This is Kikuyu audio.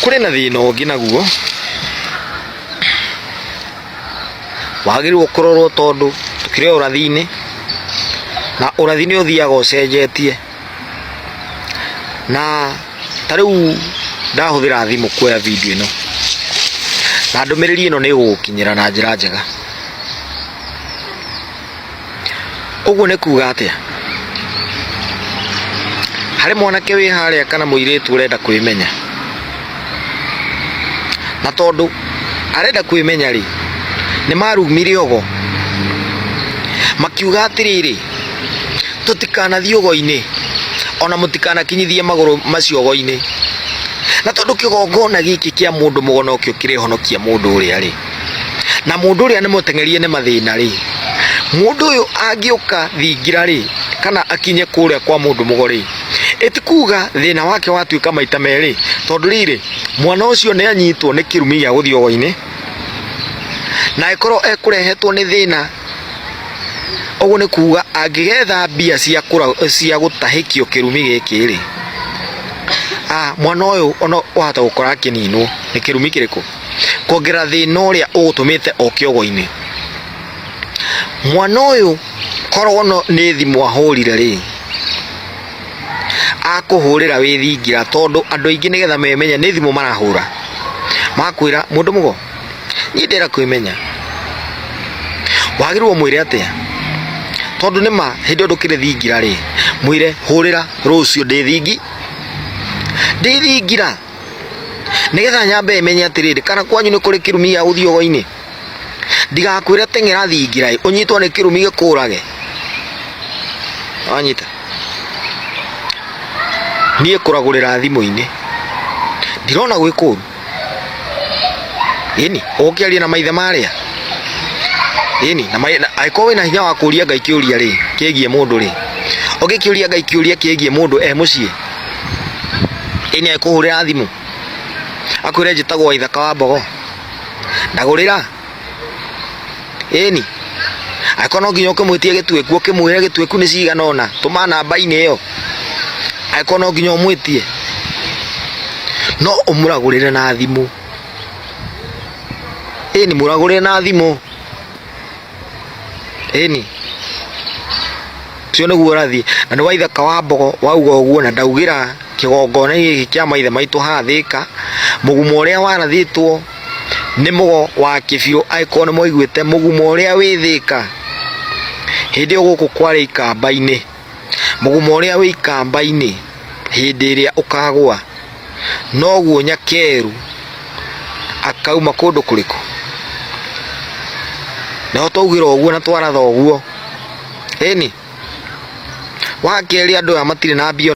kuri na thina ungi naguo wagirwo kurorwo tondu tukire urathini na urathini uthiaga ucenjetie na tariu ndahuthira thimu kuoya video ino na ndumiriri ino ni gukinyira na njira njega uguo ni kuga atia hari mwanake wi haria kana muiritu urenda kwimenya na tondu arenda kwimenya ri ni marumire ogo makiuga atiriri tutikana thiogo-ini ona mutikana kinyithie maguru macio ogo-ini na tondu kigongona giki kia mundu mugonokio kirihonokia mundu uria ri na mundu uria ni mutengerie ni mathina ri mundu uyu angiuka thingira ri kana akinye kuria kwa mundu mugori etikuga thina wake watuika maita meri tondu riri mwana ucio ni anyitwo ni kirumi gia guthiogo-ini na ikoro ekurehetwo ni thina uguo ni kuga angigetha mbia cia gutahikio kirumi giki ri mwana uyu ona wahota gukora akininwo ni kirumi kiriku kuongerera thina uria ugutumite o kiogo-ini mwana uyu korwo no ni thimu ahurire ri akuhurira wi thingira tondu andu aingi nigetha memenya ni thimu marahura makwira mundu mugo nyindira kwimenya wagirwo mwire atia tondu nima hindi ndukire thingira ri mwire hurira rucio ndi thingira nigetha nyambe menye atiriri kana kwanyu ni kuri kirumi ya uthiogo-ini ndigakwire tengera thingira unyitwo ni kirumi gikurage anyita nie kuragurira thimu-ini ndirona gwikuru ini ukiaria na maithe maria ini na aikowe na hinya wa kuria Ngai kiuria ri kiegie mundu ri ugikiuria Ngai kiuria kiegie mundu mucii ini akuhurira thimu akwire njitagwo Ithaka wa Mbogo ndagurira ini aikono nginya ukimwitie gitweku ukimwire gitweku ni cigana ona tuma namba-ini iyo aikono nginya umwitie no umuragurire na thimu ini muragurire na thimu ini cio niguo rathi na ni wa Ithaka wa Mbogo wauga uguo na ndaugira kigongona giki kia maithe maitu hathika mugumo uria warathitwo ni mugo wa kibiu aiko ni moiguite mugumo uria wi Thika hindi guku kwari ikamba-ini mugumo uria wi ikamba-ini hindi iria ukagwa noguo Nyakeru akauma kundu kuriku na taugira uguo na twaratha uguo ini wakeri andu aya matire na mbio